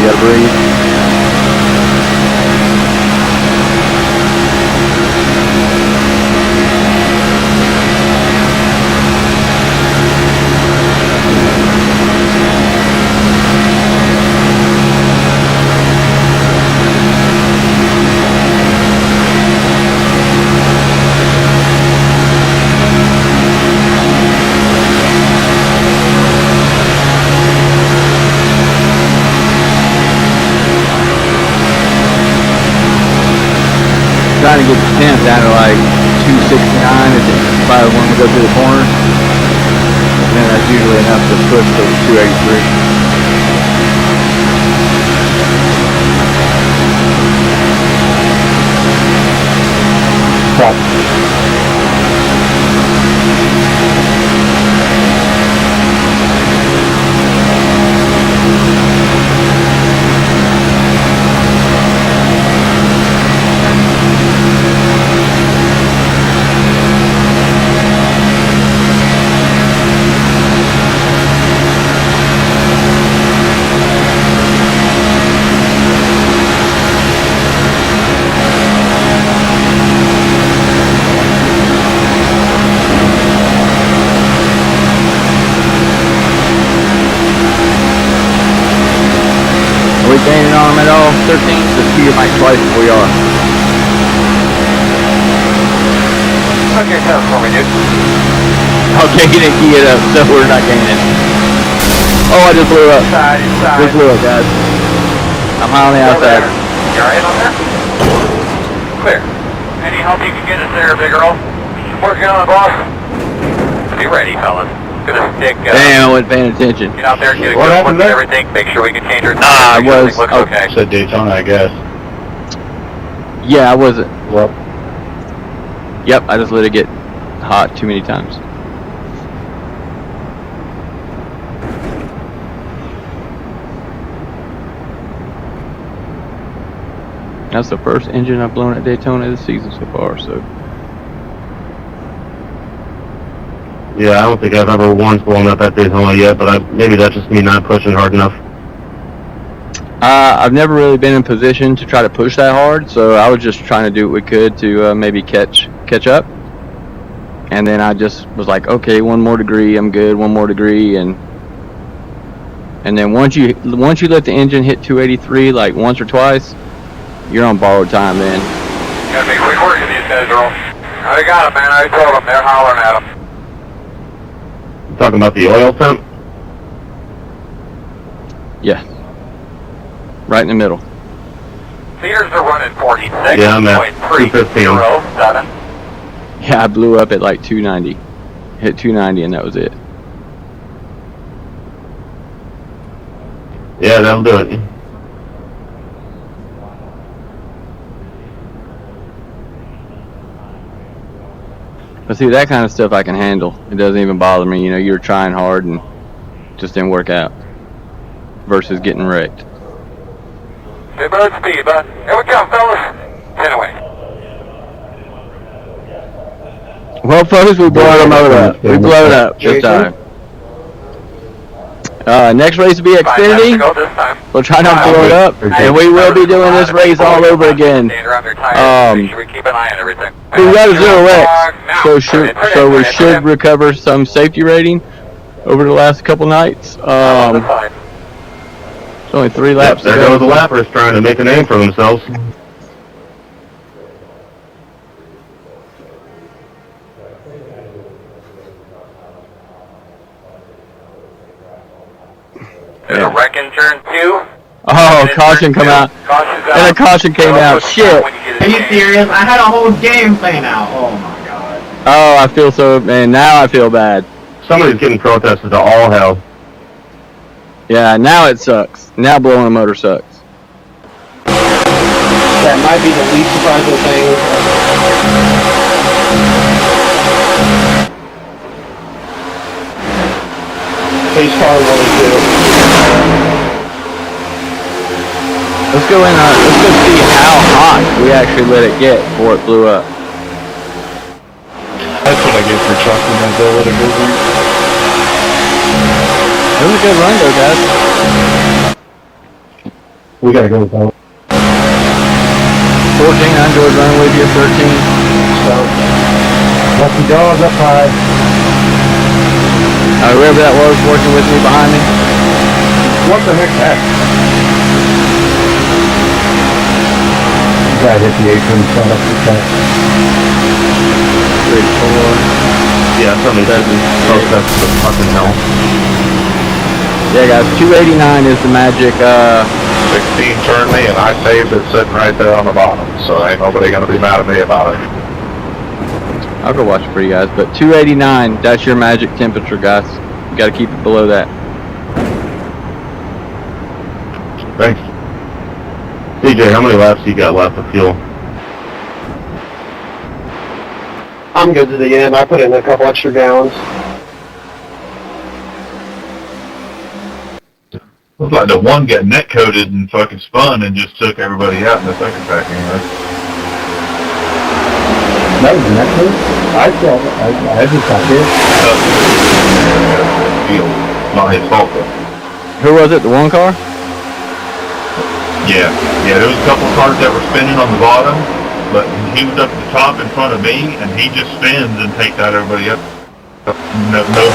Gotta breathe. Trying to get the temp down to like 269 by when we go through the corners. And then that's usually enough to push to 283. Are we gaining on them at all? 13? Just key your mic twice if we are. Okay, tell us for me, dude. Okay, you didn't key it up, so we're not gaining. Oh, I just blew up. Inside. Just blew up, guys. I'm high on the outside. You alright on there? Clear. Any help you can get us there, big girl? Working on it, boss. Be ready, fellas. Gonna stick. Damn, I wasn't paying attention. Get out there, get a What good happened look at there? everything. Make sure we can change our I make sure was- everything looks okay. Said Daytona, I guess. Yeah, I wasn't. Well, Yep, I just let it get hot too many times. That's the first engine I've blown at Daytona this season so far, so. Yeah, I don't think I've ever once blown up at Daytona yet, but maybe that's just me not pushing hard enough. I've never really been in position to try to push that hard, so I was just trying to do what we could to maybe catch up. And then I just was like, okay, one more degree, I'm good. One more degree, and then once you let the engine hit 283 like once or twice, you're on borrowed time then. Gotta be quick working these guys, Earl. I got them, man. I told them. They're hollering at them. You talking about the oil temp? Yeah, right in the middle. Feeders are running 46.307. Yeah, I'm at 215. Yeah, I blew up at like 290, hit 290, and that was it. Yeah, that'll do it. But see, that kind of stuff I can handle. It doesn't even bother me. You know, you're trying hard and just didn't work out. Versus getting wrecked. Hey, bud, speed, bud. Here we come, fellas. 10 away. Well, folks, we blowed them up. We blowed up this time. Next race will be Xfinity. Go this time. We'll try not to blow it up, and we will be doing this race all over again. Stand around their tires. Make sure we keep an eye on everything. We got a 0X, so we should recover some safety rating over the last couple nights. It's only 3 laps to There go. goes the lappers trying to make a name for themselves. There's a wreck in turn 2. Oh, caution come out. Caution's out. And a caution came out. Shit. Are you serious? I had a whole game playing out. Oh my god. Oh, I feel so, man, now I feel bad. Somebody's getting protested to all hell. Yeah, now it sucks. Now blowing a motor sucks. That might be the least surprising thing. Pace car really too. Let's go see how hot we actually let it get before it blew up. That's what I get for trusting that they'll let it go through. It was a good run though, guys. We gotta go, though. 14, I enjoyed running with you. 13. So, lucky dog up high. Whoever that was working with me behind me. What the heck that? Guy hit the apron, shot up the cut. 3, 4. Yeah, somebody's getting protested to fucking hell. Yeah, guys, 289 is the magic. 16 turned me and I saved it sitting right there on the bottom, so ain't nobody gonna be mad at me about it. I'll go watch it for you guys, but 289, that's your magic temperature, guys. You got to keep it below that. Thanks. DJ, how many laps you got left of fuel? I'm good to the end. I put in a couple extra gallons. Looks like the one got net coated and fucking spun and just took everybody out in the second pack anyway. That was next one. I just got this. Deal. Not his fault though. Who was it? The one car? Yeah, there was a couple cars that were spinning on the bottom, but he was up at the top in front of me, and he just spins and takes out everybody up. Nobody. I'm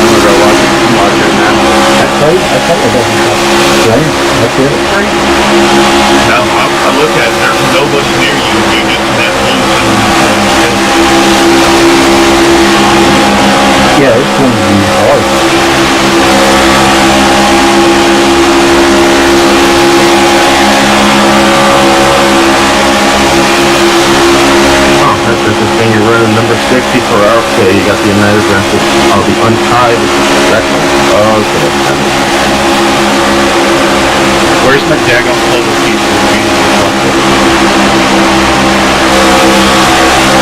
gonna go watch it. I'm watching it now. I thought it was right. That's it. No, I look at it, there's nobody near you, you just net loose and Yeah, it's going to be hard. Oh, that's just this thing you're running number 60 for RFK. You got the United Rentals. I'll be untied. Okay. where's my daggone puzzle piece?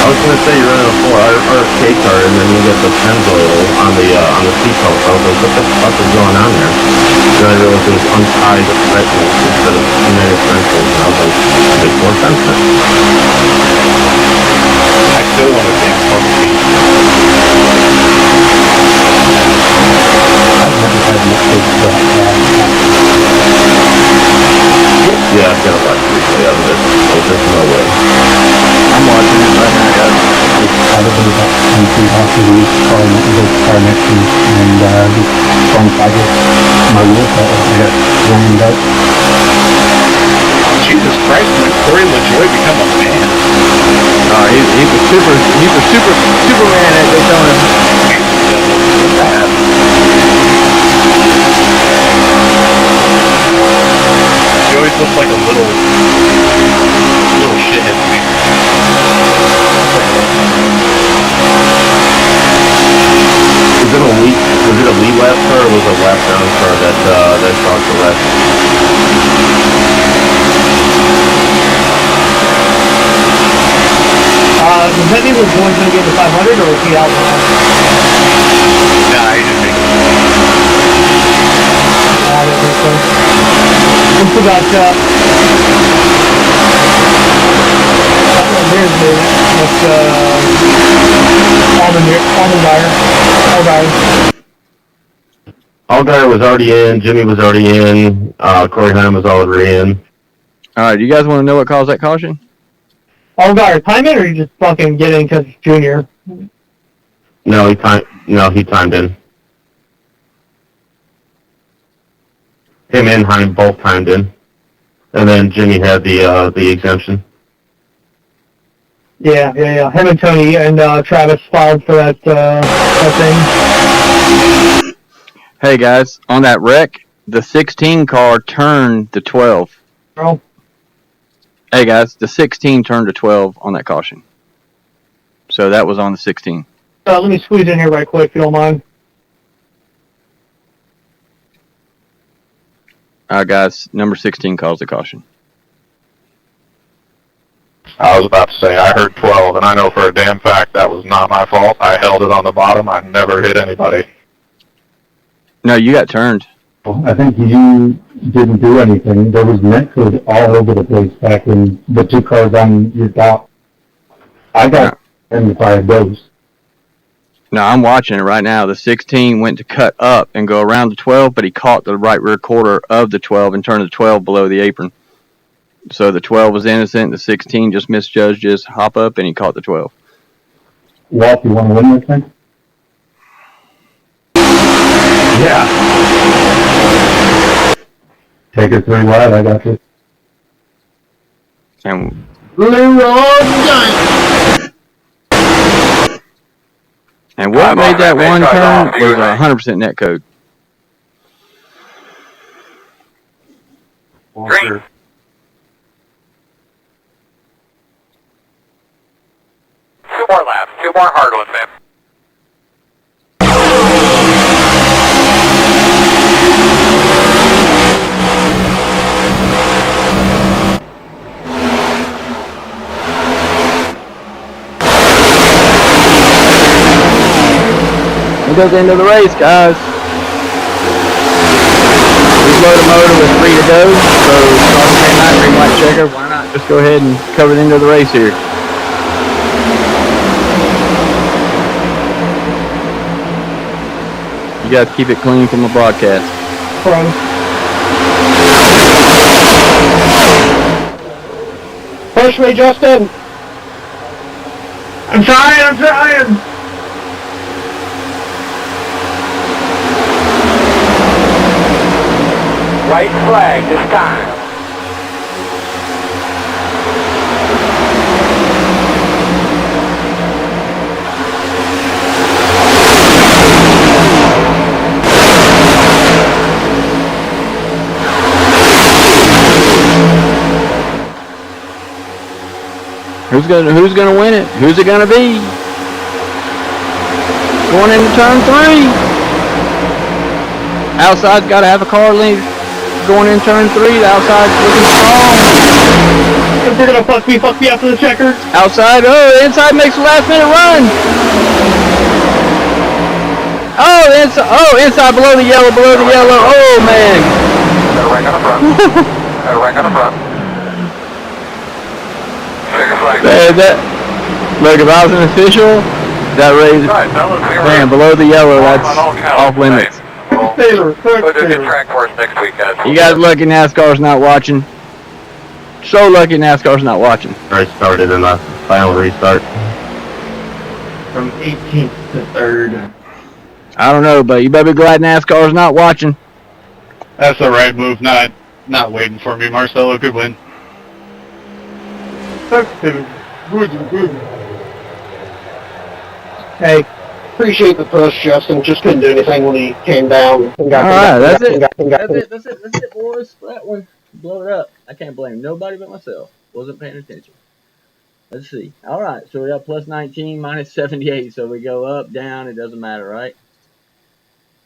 I was gonna say you're running a 4 RFK car and then you get the Pennzoil on the seatbelt. I was like, what the fuck is going on there? Then I realized it was untied Rentals instead of United Rentals. And I was like, that makes more sense then. I still want a damn puzzle piece. I've never had much big stuff. Yeah, I've got to watch the replay of it. There's no way. I'm watching it right now, guys. Probably about 2 after the car next to me, and just front cycle. My wheel I got lined up. Jesus Christ, when Corey LaJoy become a man? He's a Superman at Daytona. He always looks like a little shithead to me. Was it a lead lap car or was it a lap down car that caused the wreck? The Benny was going to get the 500, or was he out now? Nah, he didn't make it. I don't think so. We still got, there's the, Allgaier was already in, Jimmy was already in, Corey Heim was already in. Alright, do you guys want to know what caused that caution? Allgaier time in, or you just fucking get in because Junior? No, he timed in. Him and Heim both timed in. And then Jimmy had the exemption. Yeah. Him and Tony and Travis filed for that thing. Hey guys, on that wreck, the 16 car turned the 12. Oh, Hey guys, the 16 turned to 12 on that caution. So that was on the 16. let me squeeze in here right quick, if you don't mind. Alright guys, number 16 calls the caution. I was about to say, I heard 12, and I know for a damn fact that was not my fault. I held it on the bottom. I never hit anybody. No, you got turned. I think you didn't do anything. There was net code all over the place back in the 2 cars on your top. I got in by a ghost. No, I'm watching it right now. The 16 went to cut up and go around the 12, but he caught the right rear quarter of the 12 and turned the 12 below the apron. So the 12 was innocent. The 16 just misjudged his hop up, and he caught the 12. Walt, you want to win this thing? Yeah. Take it 3 wide. I got this. And what made that one turn was 100% net code. Green. Two more laps. Two more hard ones, man. It goes into the race, guys. This locomotive was free to go, so starting green light, green white checker. Why not just go ahead and cover it into the race here? You got to keep it clean from the broadcast. Push me, Justin. I'm trying. White flag this time. Who's gonna win it? Who's it gonna be? Going into turn 3. Outside's got to have a car lead. Going in turn 3, the outside's looking strong. If they're gonna fuck me after the checker. Outside, the inside makes a last minute run. Inside below the yellow. Oh man. Got a wreck on the front. Got a wreck on the front. Trigger flag. Look, if I was an official, that raise, man, below the yellow, that's off limits. We'll do good track for us next week, guys. You guys lucky NASCAR's not watching. So lucky NASCAR's not watching. I started in the final restart. From 18th to 3rd. I don't know, but you better be glad NASCAR's not watching. That's the right move, not waiting for me. Marcelo could win. Hey, appreciate the push, Justin. Just couldn't do anything when he came down. That's it, boys. That one, blow it up. I can't blame nobody but myself. Wasn't paying attention. Let's see. All right, so we got plus 19, minus 78. So we go up, down. It doesn't matter, right?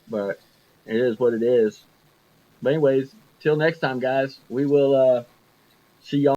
But it is what it is. But anyways, till next time, guys. We will see y'all.